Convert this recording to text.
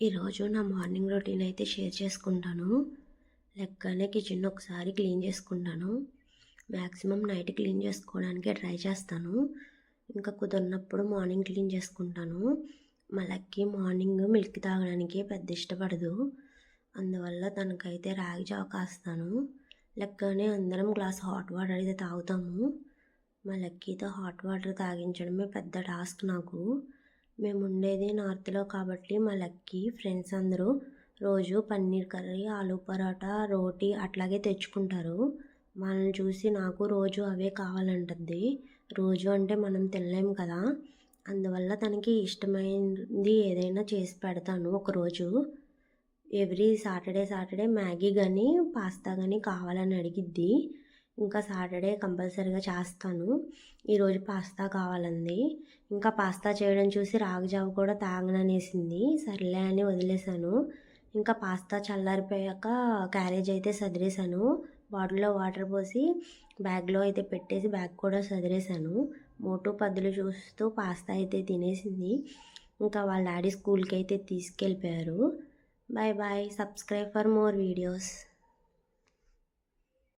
ఈరోజు నా morning routine అయితే షేర్ చేసుకుంటాను. లెగ్గానే కిచెన్ ఒకసారి క్లీన్ చేసుకుంటాను. మ్యాక్సిమం నైట్ క్లీన్ చేసుకోవడానికే ట్రై చేస్తాను. ఇంకా కుదిరినప్పుడు మార్నింగ్ క్లీన్ చేసుకుంటాను. మా లక్కీ మార్నింగ్ మిల్క్ తాగడానికి పెద్ద ఇష్టపడదు. అందువల్ల తనకైతే రాగి జావ కాస్తాను. లెగ్గానే అందరం గ్లాస్ హాట్ వాటర్ అయితే తాగుతాము. మా లక్కీతో హాట్ వాటర్ తాగించడమే పెద్ద టాస్క్ నాకు. మేము ఉండేది నార్త్లో కాబట్టి మా లక్కీ ఫ్రెండ్స్ అందరూ రోజు పన్నీర్ కర్రీ, ఆలూ పరాటా, రోటీ అట్లాగే తెచ్చుకుంటారు. వాళ్ళని చూసి నాకు రోజు అవే కావాలంటుంది. రోజు అంటే మనం తినలేము కదా, అందువల్ల తనకి ఇష్టమైనది ఏదైనా చేసి పెడతాను. ఒకరోజు ఎవ్రీ సాటర్డే మ్యాగీ కానీ పాస్తా కానీ కావాలని అడిగిద్ది. ఇంకా సాటర్డే కంపల్సరీగా చేస్తాను. ఈరోజు పాస్తా కావాలంది. ఇంకా పాస్తా చేయడం చూసి రాగి జావ కూడా తాగననేసింది. సర్లే అని వదిలేశాను. ఇంకా పాస్తా చల్లారిపోయాక క్యారేజ్ అయితే సదిరేశాను. బాటిల్లో వాటర్ పోసి బ్యాగ్లో అయితే పెట్టేసి బ్యాగ్ కూడా సదిరేశాను. మోటు పద్దులు చూస్తూ పాస్తా అయితే తినేసింది. ఇంకా వాళ్ళ డాడీ స్కూల్కి అయితే తీసుకెళ్ళిపోయారు. Bye bye. Subscribe for more videos.